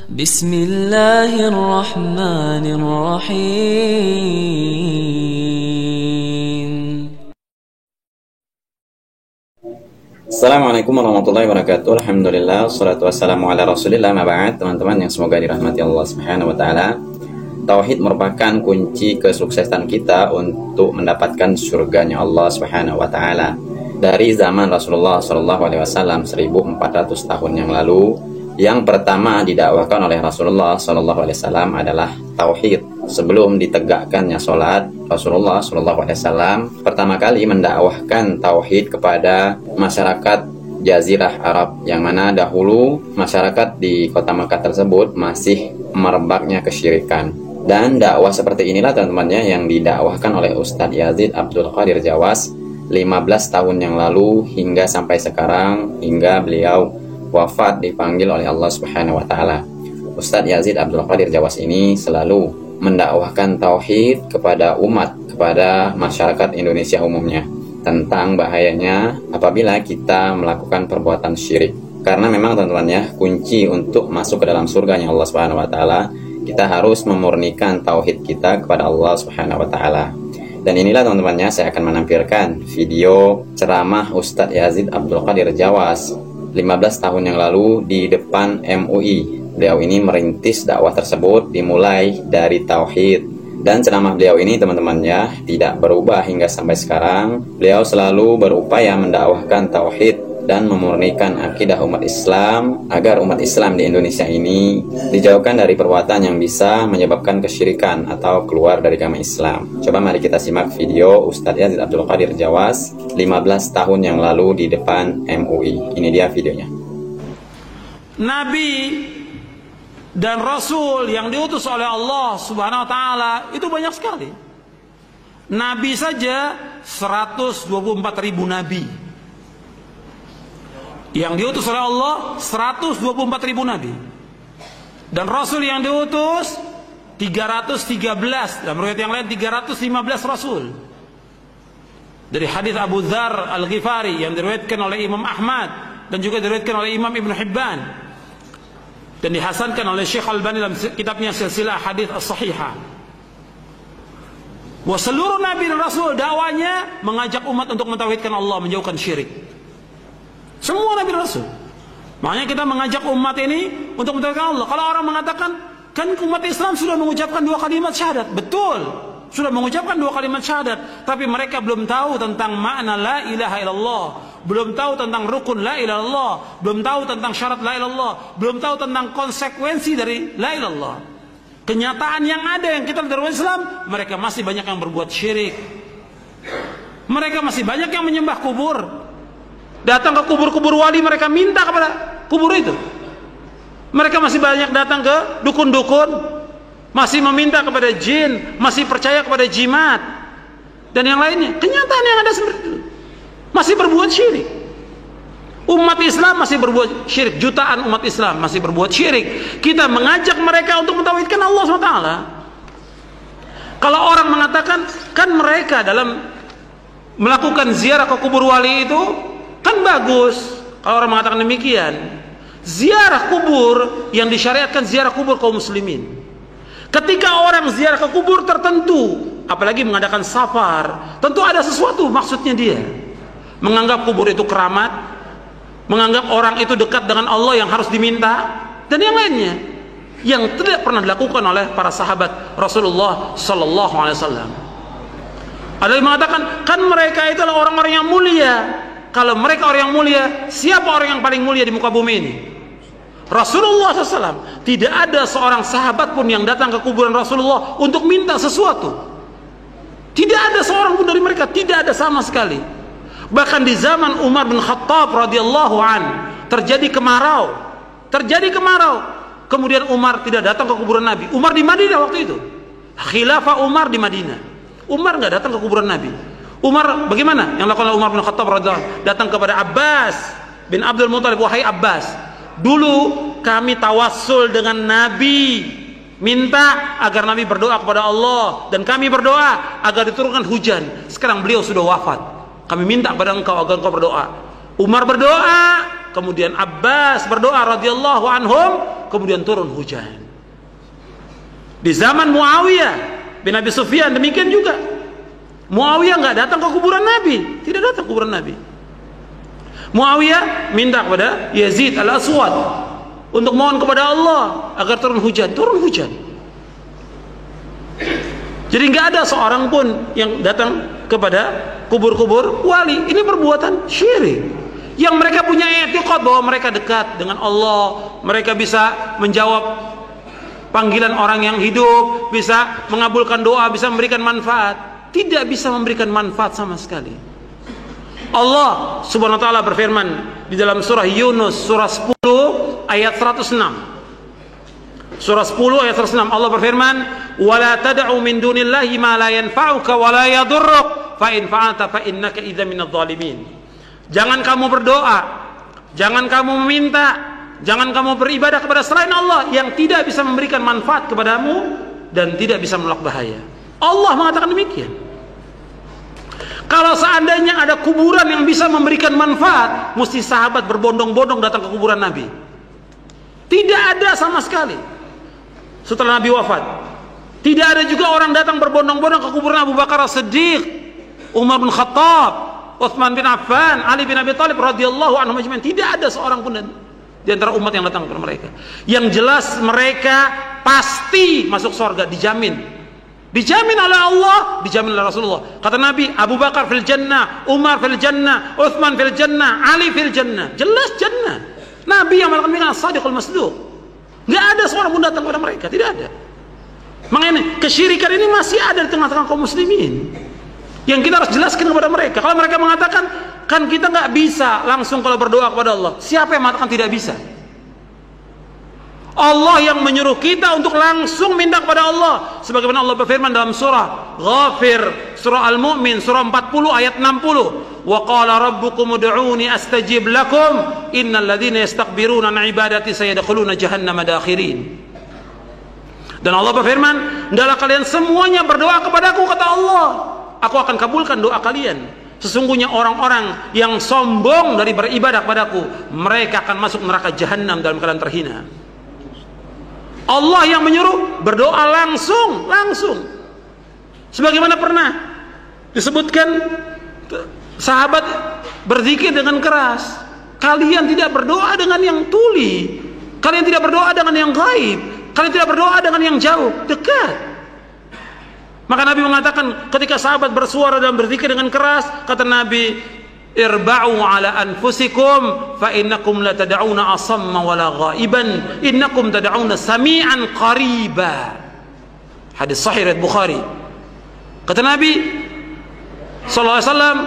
Bismillahirrahmanirrahim. Assalamualaikum warahmatullahi wabarakatuh. Alhamdulillah, wassalatu wassalamu ala rasulillah, ma ba'd. Teman-teman yang semoga dirahmati Allah subhanahu wa ta'ala, tauhid merupakan kunci kesuksesan kita untuk mendapatkan surganya Allah subhanahu wa ta'ala. Dari zaman Rasulullah SAW 1400 tahun yang lalu, yang pertama didakwahkan oleh Rasulullah SAW adalah tauhid. Sebelum ditegakkannya sholat, Rasulullah SAW pertama kali mendakwahkan tauhid kepada masyarakat Jazirah Arab, yang mana dahulu masyarakat di kota Makkah tersebut masih merebaknya kesyirikan. Dan dakwah seperti inilah teman-temannya yang didakwahkan oleh Ustadz Yazid Abdul Qadir Jawas 15 tahun yang lalu hingga sampai sekarang, hingga beliau wafat dipanggil oleh Allah Subhanahu wa taala. Ustadz Yazid Abdul Qadir Jawas ini selalu mendakwahkan tauhid kepada umat, kepada masyarakat Indonesia umumnya, tentang bahayanya apabila kita melakukan perbuatan syirik. Karena memang teman-teman ya, kunci untuk masuk ke dalam surganya Allah Subhanahu wa taala, kita harus memurnikan tauhid kita kepada Allah Subhanahu wa taala. Dan inilah teman-temannya, saya akan menampilkan video ceramah Ustadz Yazid Abdul Qadir Jawas 15 tahun yang lalu di depan MUI. Beliau ini merintis dakwah tersebut dimulai dari tauhid, dan ceramah beliau ini teman-temannya tidak berubah hingga sampai sekarang. Beliau selalu berupaya mendakwahkan tauhid dan memurnikan akidah umat Islam, agar umat Islam di Indonesia ini dijauhkan dari perbuatan yang bisa menyebabkan kesyirikan atau keluar dari agama Islam. Coba mari kita simak video Ustadz Yazid Abdul Qadir Jawas 15 tahun yang lalu di depan MUI. Ini dia videonya. Nabi dan Rasul yang diutus oleh Allah Subhanahu wa taala itu banyak sekali. Nabi saja 124.000 nabi. Yang diutus oleh Allah 124.000 nabi. Dan Rasul yang diutus 313, dalam riwayat yang lain 315 Rasul. Dari hadis Abu Dzar Al-Ghifari yang diriwayatkan oleh Imam Ahmad dan juga diriwayatkan oleh Imam Ibn Hibban, dan dihasankan oleh Syekh Al-Albani dalam kitabnya Silsilah Hadits As-Sahihah. Wa seluruh nabi dan rasul dakwanya mengajak umat untuk mentauhidkan Allah, menjauhkan syirik. Semua nabi dan rasul. Makanya kita mengajak umat ini untuk mentauhidkan Allah. Kalau orang mengatakan, kan umat Islam sudah mengucapkan 2 kalimat syahadat. Betul, sudah mengucapkan 2 kalimat syahadat, tapi mereka belum tahu tentang makna la ilaha illallah, belum tahu tentang rukun la ilaha illallah, belum tahu tentang syarat la ilaha illallah, belum tahu tentang konsekuensi dari la ilaha illallah. Kenyataan yang ada yang kita lihat dari Islam, mereka masih banyak yang berbuat syirik. Mereka masih banyak yang menyembah kubur. Datang ke kubur-kubur wali, mereka minta kepada kubur itu. Mereka masih banyak datang ke dukun-dukun, masih meminta kepada jin, masih percaya kepada jimat dan yang lainnya. Kenyataan yang ada seperti itu, masih berbuat syirik. Umat Islam masih berbuat syirik, jutaan umat Islam masih berbuat syirik. Kita mengajak mereka untuk mentauhidkan Allah SWT. Kalau orang mengatakan, kan mereka dalam melakukan ziarah ke kubur wali itu kan bagus. Kalau orang mengatakan demikian, ziarah kubur yang disyariatkan ziarah kubur kaum muslimin. Ketika orang ziarah ke kubur tertentu, apalagi mengadakan safar, tentu ada sesuatu maksudnya dia. Menganggap kubur itu keramat, menganggap orang itu dekat dengan Allah yang harus diminta, dan yang lainnya yang tidak pernah dilakukan oleh para sahabat Rasulullah Sallallahu Alaihi Wasallam. Ada yang mengatakan, kan mereka itu adalah orang-orang yang mulia. Kalau mereka orang yang mulia, siapa orang yang paling mulia di muka bumi ini? Rasulullah SAW. Tidak ada seorang sahabat pun yang datang ke kuburan Rasulullah untuk minta sesuatu. Tidak ada seorang pun dari mereka, tidak ada sama sekali. Bahkan di zaman Umar bin Khattab radhiyallahu an terjadi kemarau. Kemudian Umar tidak datang ke kuburan Nabi. Umar di Madinah waktu itu. Khilafah Umar di Madinah. Umar nggak datang ke kuburan Nabi. Umar bagaimana? Yang lakukan Umar bin Khattab radhiyallahu an, datang kepada Abbas bin Abdul Muthalib. Wahai Abbas, dulu kami tawassul dengan Nabi, minta agar Nabi berdoa kepada Allah, dan kami berdoa agar diturunkan hujan. Sekarang beliau sudah wafat, kami minta kepada engkau agar engkau berdoa. Umar berdoa, kemudian Abbas berdoa radhiyallahu anhum, kemudian turun hujan. Di zaman Muawiyah bin Abi Sufyan demikian juga. Muawiyah nggak datang ke kuburan Nabi, tidak datang ke kuburan Nabi. Muawiyah minta kepada Yazid al-Aswad untuk mohon kepada Allah agar turun hujan, Jadi nggak ada seorang pun yang datang kepada kubur-kubur wali. Ini perbuatan syirik. Yang mereka punya i'tiqad bahwa mereka dekat dengan Allah, mereka bisa menjawab panggilan orang yang hidup, bisa mengabulkan doa, bisa memberikan manfaat. Tidak bisa memberikan manfaat sama sekali. Allah subhanahu wa ta'ala berfirman di dalam surah Yunus surah 10 ayat 106. Surah 10 ayat 106 Allah berfirman, "Wala tad'u min dunillahi ma la yanfa'uka wa la yadurruk, fa in fa'alta fa innaka idzan minadh dhalimin." Jangan kamu berdoa, jangan kamu meminta, jangan kamu beribadah kepada selain Allah yang tidak bisa memberikan manfaat kepadamu dan tidak bisa menolak bahaya. Allah mengatakan demikian. Kalau seandainya ada kuburan yang bisa memberikan manfaat, mesti sahabat berbondong-bondong datang ke kuburan Nabi. Tidak ada sama sekali. Setelah Nabi wafat, tidak ada juga orang datang berbondong-bondong ke kuburan Abu Bakar As-Siddiq, Umar bin Khattab, Utsman bin Affan, Ali bin Abi Thalib radhiyallahu anhum ajma'in. Tidak ada seorang pun di antara umat yang datang kepada mereka. Yang jelas mereka pasti masuk surga, dijamin. Dijamin oleh Allah, dijamin oleh Rasulullah. Kata Nabi, Abu Bakar fil jannah, Umar fil jannah, Utsman fil jannah, Ali fil jannah. Jelas jannah. Nabi yang melakukan dengan as-sadiqul masduq. Enggak ada seorang pun datang kepada mereka, tidak ada. Makanya kesyirikan ini masih ada di tengah-tengah kaum muslimin. Yang kita harus jelaskan kepada mereka. Kalau mereka mengatakan, kan kita nggak bisa langsung kalau berdoa kepada Allah. Siapa yang mengatakan tidak bisa? Allah yang menyuruh kita untuk langsung minta kepada Allah. Sebagaimana Allah berfirman dalam surah Ghafir, surah Al-Mu'min, surah 40 ayat 60. Wa qala rabbukum ud'uni astajib lakum innal ladzina yastakbiruna an ibadati sayadkhuluna jahannama dakhirin. Dan Allah berfirman, "Hendaklah kalian semuanya berdoa kepadaku," kata Allah. "Aku akan kabulkan doa kalian. Sesungguhnya orang-orang yang sombong dari beribadah kepadaku, mereka akan masuk neraka jahanam dalam keadaan terhina." Allah yang menyuruh berdoa langsung. Sebagaimana pernah disebutkan sahabat berzikir dengan keras. Kalian tidak berdoa dengan yang tuli, kalian tidak berdoa dengan yang gaib, kalian tidak berdoa dengan yang jauh, dekat. Maka Nabi mengatakan ketika sahabat bersuara dan berzikir dengan keras, kata Nabi, "Irba'u ala anfusikum fa innakum la tad'una asamma wala ghaiban, innakum tad'una sami'an qariba." Hadis sahih riwayat Bukhari. Kata Nabi sallallahu alaihi wasallam,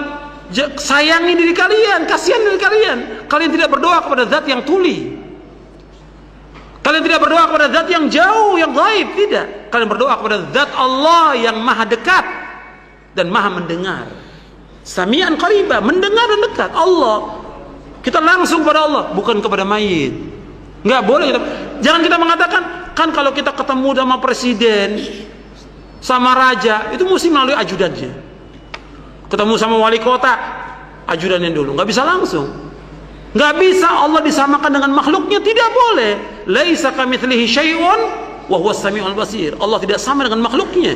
sayangi diri kalian, kasihan diri kalian. Kalian tidak berdoa kepada zat yang tuli. Kalian tidak berdoa kepada zat yang jauh, yang gaib, tidak. Kalian berdoa kepada zat Allah yang maha dekat dan maha mendengar. Sami'an qariba, mendengar dan dekat. Allah, kita langsung kepada Allah, bukan kepada mayit. Nggak boleh kita, jangan kita mengatakan, kan kalau kita ketemu sama presiden, sama raja, itu mesti melalui ajudannya. Ketemu sama wali kota, ajudannya dulu, nggak bisa langsung. Nggak bisa Allah disamakan dengan makhluknya, tidak boleh. Laisa kamitslihi syai'un wa huwas samiul basir. Allah tidak sama dengan makhluknya,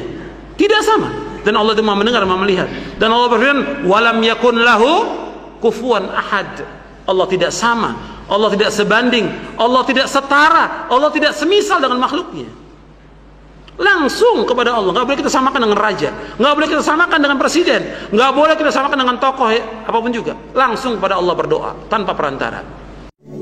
tidak sama. Dan Allah itu maha mendengar, maha melihat. Dan Allah berfirman, walam yakun lahu kufuwan ahad. Allah tidak sama, Allah tidak sebanding, Allah tidak setara, Allah tidak semisal dengan makhluknya. Langsung kepada Allah. Nggak boleh kita samakan dengan raja, nggak boleh kita samakan dengan presiden, nggak boleh kita samakan dengan tokoh apapun juga. Langsung kepada Allah berdoa tanpa perantara.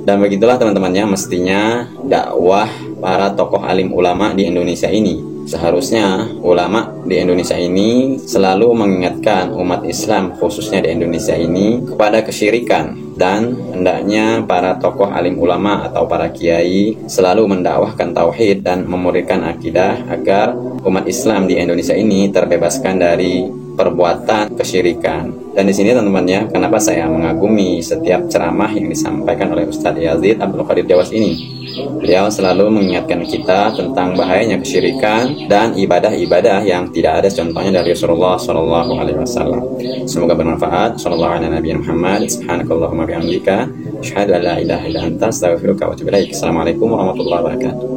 Dan begitulah teman-temannya, mestinya dakwah para tokoh alim ulama di Indonesia ini. Seharusnya ulama di Indonesia ini selalu mengingatkan umat Islam khususnya di Indonesia ini kepada kesyirikan, dan hendaknya para tokoh alim ulama atau para kiai selalu mendakwahkan tauhid dan memuridkan akidah agar umat Islam di Indonesia ini terbebaskan dari perbuatan kesyirikan. Dan di sini teman-temannya, kenapa saya mengagumi setiap ceramah yang disampaikan oleh Ustadz Yazid Abdul Qadir Jawas ini, Beliau selalu mengingatkan kita tentang bahayanya kesyirikan dan ibadah-ibadah yang tidak ada contohnya dari Rasulullah Shallallahu Alaihi Wasallam. Semoga bermanfaat. Sallallahu ala nabiyina Muhammad. Subhanakallahumma bihamdika, asyhadu an la ilaha illa anta, astaghfiruka wa atubu ilaik. Assalamualaikum warahmatullahi wabarakatuh.